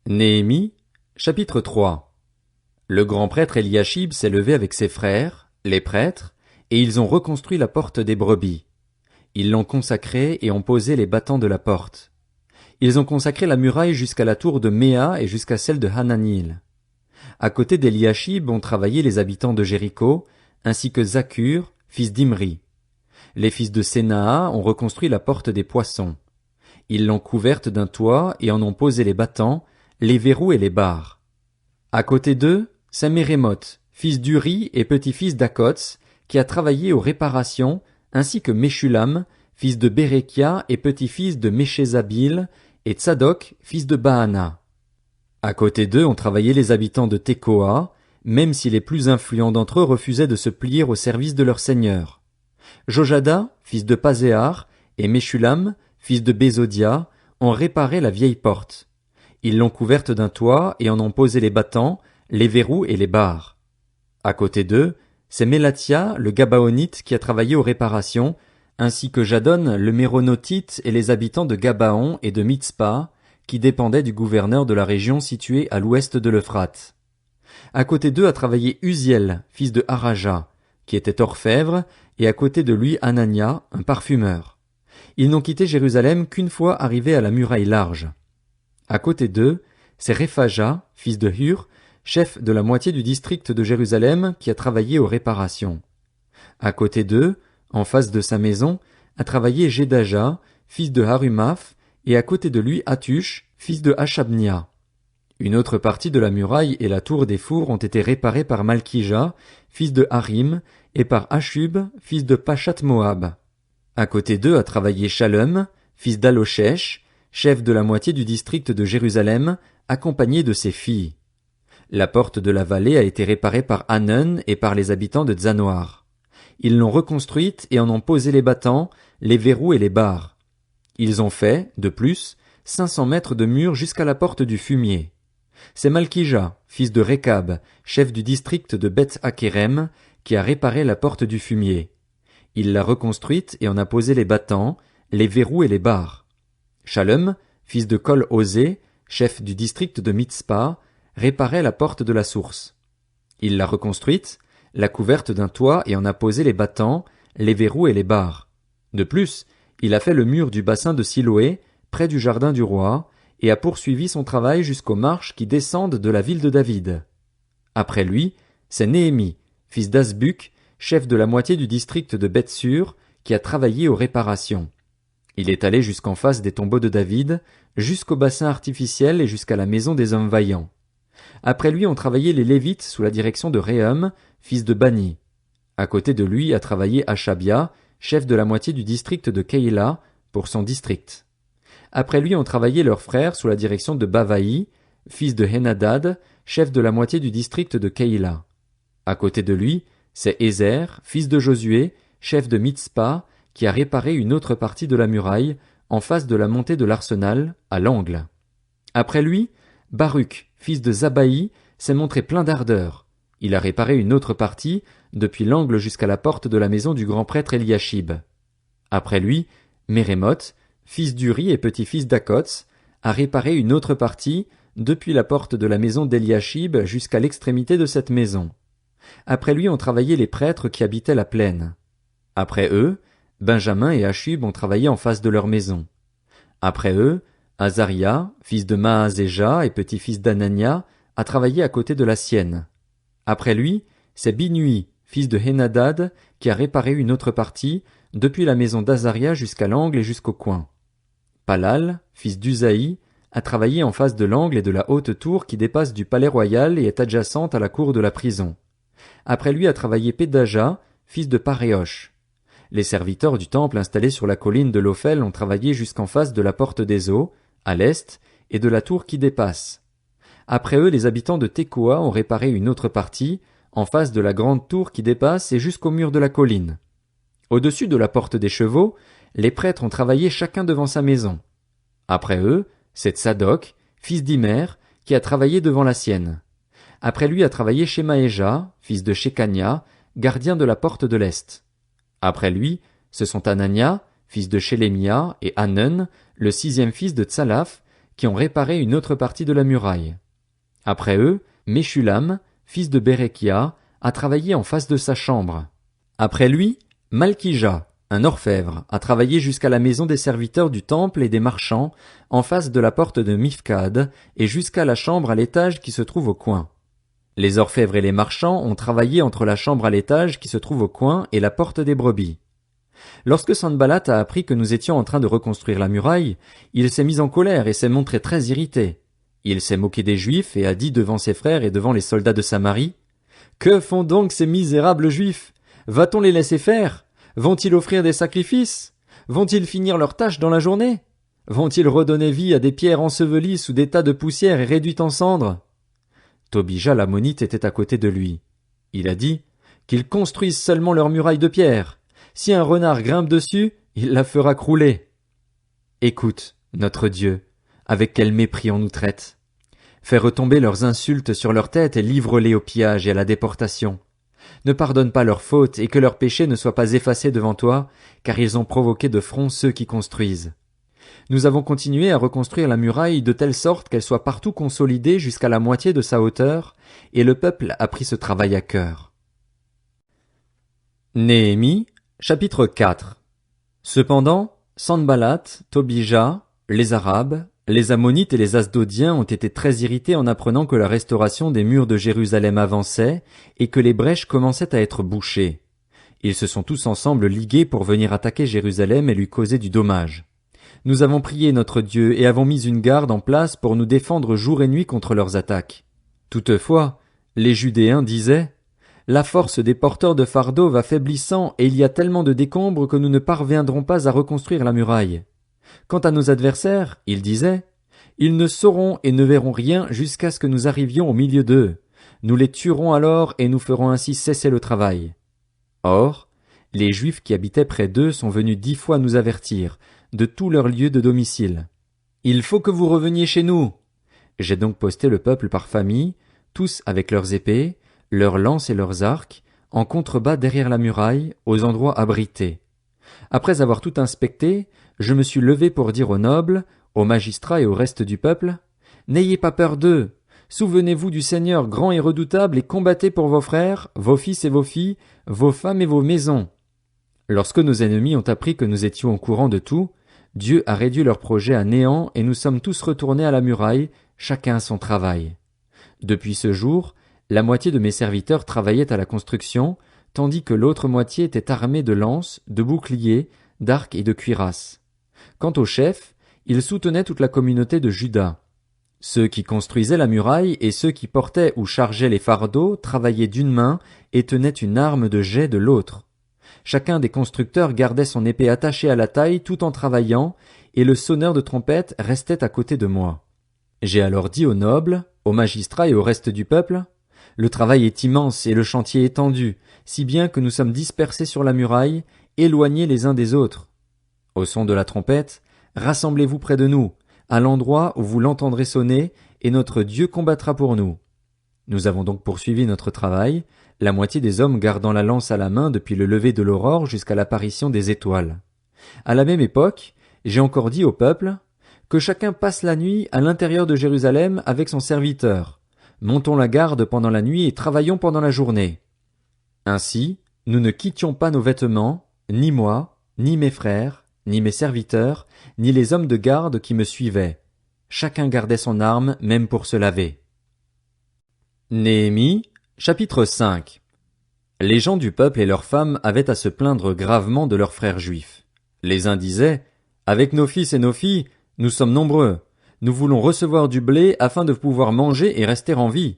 Néhémie, chapitre 3. Le grand prêtre Eliashib s'est levé avec ses frères, les prêtres, et ils ont reconstruit la porte des brebis. Ils l'ont consacrée et ont posé les battants de la porte. Ils ont consacré la muraille jusqu'à la tour de Méa et jusqu'à celle de Hananil. À côté d'Eliashib ont travaillé les habitants de Jéricho, ainsi que Zakur, fils d'Imri. Les fils de Sénaa ont reconstruit la porte des poissons. Ils l'ont couverte d'un toit et en ont posé les battants, les verrous et les barres. À côté d'eux, c'est Mérémoth, fils d'Uri et petit-fils d'Akots, qui a travaillé aux réparations, ainsi que Meshulam, fils de Bérékia et petit-fils de Méchézabil, et Tsadok, fils de Baana. À côté d'eux ont travaillé les habitants de Tekoa, même si les plus influents d'entre eux refusaient de se plier au service de leur seigneur. Jojada, fils de Pazéar, et Meshulam, fils de Bézodia, ont réparé la vieille porte. Ils l'ont couverte d'un toit et en ont posé les battants, les verrous et les barres. À côté d'eux, c'est Mélatia, le Gabaonite, qui a travaillé aux réparations, ainsi que Jadon, le Méronotite, et les habitants de Gabaon et de Mitzpa, qui dépendaient du gouverneur de la région située à l'ouest de l'Euphrate. À côté d'eux a travaillé Uziel, fils de Haraja, qui était orfèvre, et à côté de lui Anania, un parfumeur. Ils n'ont quitté Jérusalem qu'une fois arrivés à la muraille large. À côté d'eux, c'est Réphaja, fils de Hur, chef de la moitié du district de Jérusalem, qui a travaillé aux réparations. À côté d'eux, en face de sa maison, a travaillé Jedaja, fils de Harumaph, et à côté de lui Hatush, fils de Hashabnia. Une autre partie de la muraille et la tour des fours ont été réparées par Malkija, fils de Harim, et par Hashub, fils de Pachat Moab. À côté d'eux a travaillé Shalom, fils d'Aloshech, chef de la moitié du district de Jérusalem, accompagné de ses filles. La porte de la vallée a été réparée par Hanun et par les habitants de Tzanoar. Ils l'ont reconstruite et en ont posé les battants, les verrous et les barres. Ils ont fait, de plus, 500 mètres de mur jusqu'à la porte du fumier. C'est Malkija, fils de Rekab, chef du district de Beth-Hakerem, qui a réparé la porte du fumier. Il l'a reconstruite et en a posé les battants, les verrous et les barres. Shalom, fils de Kol-Osé, chef du district de Mitzpa, réparait la porte de la source. Il l'a reconstruite, l'a couverte d'un toit et en a posé les battants, les verrous et les barres. De plus, il a fait le mur du bassin de Siloé, près du jardin du roi, et a poursuivi son travail jusqu'aux marches qui descendent de la ville de David. Après lui, c'est Néhémie, fils d'Asbuk, chef de la moitié du district de Beth-Sur, qui a travaillé aux réparations. Il est allé jusqu'en face des tombeaux de David, jusqu'au bassin artificiel et jusqu'à la maison des hommes vaillants. Après lui ont travaillé les Lévites sous la direction de Réhum, fils de Bani. À côté de lui a travaillé Hashabia, chef de la moitié du district de Keïla, pour son district. Après lui ont travaillé leurs frères sous la direction de Bavaï, fils de Henadad, chef de la moitié du district de Keïla. À côté de lui, c'est Ézer, fils de Josué, chef de Mitzpa, qui a réparé une autre partie de la muraille, en face de la montée de l'arsenal, à l'angle. Après lui, Baruch, fils de Zabaï, s'est montré plein d'ardeur. Il a réparé une autre partie, depuis l'angle jusqu'à la porte de la maison du grand prêtre Eliashib. Après lui, Mérémoth, fils d'Uri et petit-fils d'Akots, a réparé une autre partie, depuis la porte de la maison d'Eliashib jusqu'à l'extrémité de cette maison. Après lui ont travaillé les prêtres qui habitaient la plaine. Après eux, Benjamin et Hashub ont travaillé en face de leur maison. Après eux, Azaria, fils de Maazéja et petit-fils d'Anania, a travaillé à côté de la sienne. Après lui, c'est Binui, fils de Henadad, qui a réparé une autre partie, depuis la maison d'Azaria jusqu'à l'angle et jusqu'au coin. Palal, fils d'Uzaï, a travaillé en face de l'angle et de la haute tour qui dépasse du palais royal et est adjacente à la cour de la prison. Après lui a travaillé Pédaja, fils de Paréosh. Les serviteurs du temple installés sur la colline de l'Ophel ont travaillé jusqu'en face de la porte des eaux, à l'est, et de la tour qui dépasse. Après eux, les habitants de Tekoa ont réparé une autre partie, en face de la grande tour qui dépasse et jusqu'au mur de la colline. Au-dessus de la porte des chevaux, les prêtres ont travaillé chacun devant sa maison. Après eux, c'est Tsadok, fils d'Imer, qui a travaillé devant la sienne. Après lui a travaillé Shemaéja, fils de Shekania, gardien de la porte de l'Est. Après lui, ce sont Anania, fils de Shélémia, et Hanun, le 6e fils de Tsalaph, qui ont réparé une autre partie de la muraille. Après eux, Meshulam, fils de Bérekia, a travaillé en face de sa chambre. Après lui, Malkija, un orfèvre, a travaillé jusqu'à la maison des serviteurs du temple et des marchands, en face de la porte de Mifkad, et jusqu'à la chambre à l'étage qui se trouve au coin. Les orfèvres et les marchands ont travaillé entre la chambre à l'étage qui se trouve au coin et la porte des brebis. Lorsque Sanballat a appris que nous étions en train de reconstruire la muraille, il s'est mis en colère et s'est montré très irrité. Il s'est moqué des Juifs et a dit devant ses frères et devant les soldats de Samarie: « Que font donc ces misérables Juifs? Va-t-on les laisser faire? Vont-ils offrir des sacrifices? Vont-ils finir leurs tâches dans la journée? Vont-ils redonner vie à des pierres ensevelies sous des tas de poussière et réduites en cendres? » Tobija l'ammonite était à côté de lui. Il a dit: « Qu'ils construisent seulement leur muraille de pierre. Si un renard grimpe dessus, il la fera crouler. » Écoute, notre Dieu, avec quel mépris on nous traite. Fais retomber leurs insultes sur leur tête et livre-les au pillage et à la déportation. Ne pardonne pas leurs fautes et que leurs péchés ne soient pas effacés devant toi, car ils ont provoqué de front ceux qui construisent. Nous avons continué à reconstruire la muraille de telle sorte qu'elle soit partout consolidée jusqu'à la moitié de sa hauteur, et le peuple a pris ce travail à cœur. Néhémie, chapitre 4. Cependant, Sanballat, Tobija, les Arabes, les Ammonites et les Asdodiens ont été très irrités en apprenant que la restauration des murs de Jérusalem avançait et que les brèches commençaient à être bouchées. Ils se sont tous ensemble ligués pour venir attaquer Jérusalem et lui causer du dommage. Nous avons prié notre Dieu et avons mis une garde en place pour nous défendre jour et nuit contre leurs attaques. Toutefois, les Judéens disaient: « La force des porteurs de fardeaux va faiblissant et il y a tellement de décombres que nous ne parviendrons pas à reconstruire la muraille. » Quant à nos adversaires, ils disaient: « Ils ne sauront et ne verront rien jusqu'à ce que nous arrivions au milieu d'eux. Nous les tuerons alors et nous ferons ainsi cesser le travail. » Or, les Juifs qui habitaient près d'eux sont venus 10 fois nous avertir, de tous leurs lieux de domicile. « Il faut que vous reveniez chez nous. » J'ai donc posté le peuple par famille, tous avec leurs épées, leurs lances et leurs arcs, en contrebas derrière la muraille, aux endroits abrités. Après avoir tout inspecté, je me suis levé pour dire aux nobles, aux magistrats et au reste du peuple: « N'ayez pas peur d'eux. Souvenez-vous du Seigneur grand et redoutable et combattez pour vos frères, vos fils et vos filles, vos femmes et vos maisons. » Lorsque nos ennemis ont appris que nous étions au courant de tout, Dieu a réduit leur projet à néant et nous sommes tous retournés à la muraille, chacun à son travail. Depuis ce jour, la moitié de mes serviteurs travaillaient à la construction, tandis que l'autre moitié était armée de lances, de boucliers, d'arcs et de cuirasses. Quant au chef, il soutenait toute la communauté de Juda. Ceux qui construisaient la muraille et ceux qui portaient ou chargeaient les fardeaux travaillaient d'une main et tenaient une arme de jet de l'autre. Chacun des constructeurs gardait son épée attachée à la taille tout en travaillant, et le sonneur de trompette restait à côté de moi. J'ai alors dit aux nobles, aux magistrats et au reste du peuple: « Le travail est immense et le chantier étendu, si bien que nous sommes dispersés sur la muraille, éloignés les uns des autres. Au son de la trompette, rassemblez-vous près de nous, à l'endroit où vous l'entendrez sonner, et notre Dieu combattra pour nous. » Nous avons donc poursuivi notre travail, la moitié des hommes gardant la lance à la main depuis le lever de l'aurore jusqu'à l'apparition des étoiles. À la même époque, j'ai encore dit au peuple: « Que chacun passe la nuit à l'intérieur de Jérusalem avec son serviteur. Montons la garde pendant la nuit et travaillons pendant la journée. » Ainsi, nous ne quittions pas nos vêtements, ni moi, ni mes frères, ni mes serviteurs, ni les hommes de garde qui me suivaient. Chacun gardait son arme, même pour se laver. Néhémie, chapitre 5. Les gens du peuple et leurs femmes avaient à se plaindre gravement de leurs frères juifs. Les uns disaient: « Avec nos fils et nos filles, nous sommes nombreux. Nous voulons recevoir du blé afin de pouvoir manger et rester en vie. »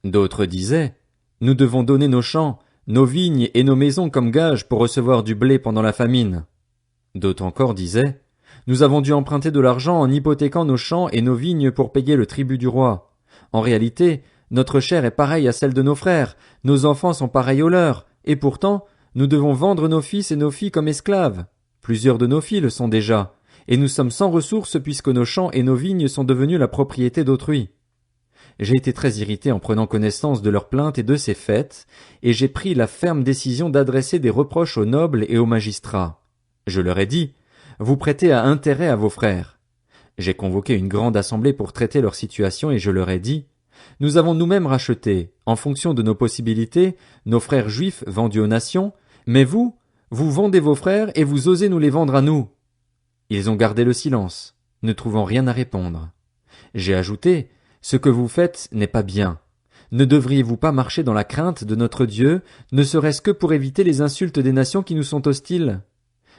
D'autres disaient: « Nous devons donner nos champs, nos vignes et nos maisons comme gage pour recevoir du blé pendant la famine. » D'autres encore disaient: « Nous avons dû emprunter de l'argent en hypothéquant nos champs et nos vignes pour payer le tribut du roi. En réalité, notre chair est pareille à celle de nos frères, nos enfants sont pareils aux leurs, et pourtant, nous devons vendre nos fils et nos filles comme esclaves. Plusieurs de nos filles le sont déjà, et nous sommes sans ressources puisque nos champs et nos vignes sont devenus la propriété d'autrui. » J'ai été très irrité en prenant connaissance de leurs plaintes et de ces faits, et j'ai pris la ferme décision d'adresser des reproches aux nobles et aux magistrats. Je leur ai dit: « Vous prêtez à intérêt à vos frères. J'ai convoqué une grande assemblée pour traiter leur situation et je leur ai dit, nous avons nous-mêmes racheté, en fonction de nos possibilités, nos frères juifs vendus aux nations, mais vous, vous vendez vos frères et vous osez nous les vendre à nous. Ils ont gardé le silence, ne trouvant rien à répondre. J'ai ajouté, ce que vous faites n'est pas bien. Ne devriez-vous pas marcher dans la crainte de notre Dieu, ne serait-ce que pour éviter les insultes des nations qui nous sont hostiles?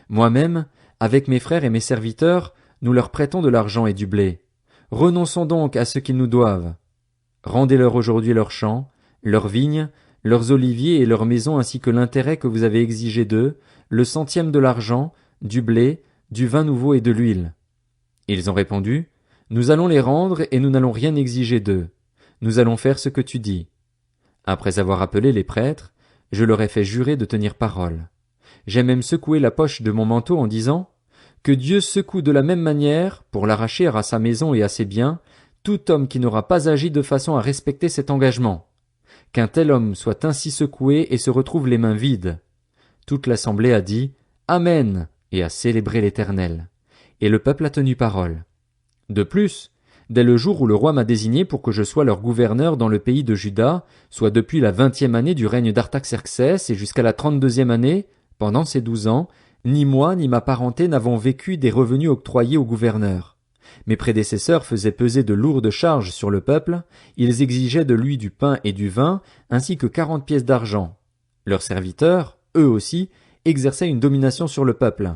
Moi-même, avec mes frères et mes serviteurs, nous leur prêtons de l'argent et du blé. Renonçons donc à ce qu'ils nous doivent. Rendez-leur aujourd'hui leurs champs, leurs vignes, leurs oliviers et leurs maisons ainsi que l'intérêt que vous avez exigé d'eux, le centième de l'argent, du blé, du vin nouveau et de l'huile. Ils ont répondu, nous allons les rendre et nous n'allons rien exiger d'eux. Nous allons faire ce que tu dis. Après avoir appelé les prêtres, je leur ai fait jurer de tenir parole. J'ai même secoué la poche de mon manteau en disant, que Dieu secoue de la même manière, pour l'arracher à sa maison et à ses biens, tout homme qui n'aura pas agi de façon à respecter cet engagement. Qu'un tel homme soit ainsi secoué et se retrouve les mains vides. Toute l'assemblée a dit, Amen, et a célébré l'Éternel. Et le peuple a tenu parole. De plus, dès le jour où le roi m'a désigné pour que je sois leur gouverneur dans le pays de Juda, soit depuis la 20e année du règne d'Artaxerxès et jusqu'à la 32e année, pendant ces 12 ans, ni moi ni ma parenté n'avons vécu des revenus octroyés au gouverneur. Mes prédécesseurs faisaient peser de lourdes charges sur le peuple, ils exigeaient de lui du pain et du vin, ainsi que 40 pièces d'argent. Leurs serviteurs, eux aussi, exerçaient une domination sur le peuple.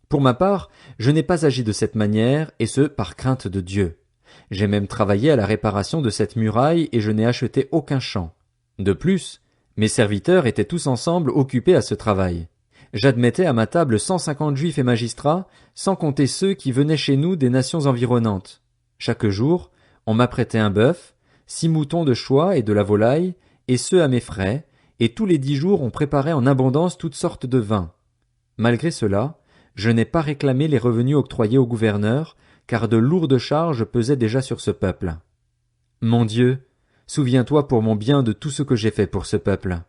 Pour ma part, je n'ai pas agi de cette manière, et ce, par crainte de Dieu. J'ai même travaillé à la réparation de cette muraille et je n'ai acheté aucun champ. De plus, mes serviteurs étaient tous ensemble occupés à ce travail. J'admettais à ma table 150 juifs et magistrats, sans compter ceux qui venaient chez nous des nations environnantes. Chaque jour, on m'apprêtait un bœuf, 6 moutons de choix et de la volaille, et ceux à mes frais, et tous les 10 jours on préparait en abondance toutes sortes de vins. Malgré cela, je n'ai pas réclamé les revenus octroyés au gouverneur, car de lourdes charges pesaient déjà sur ce peuple. Mon Dieu, souviens-toi pour mon bien de tout ce que j'ai fait pour ce peuple.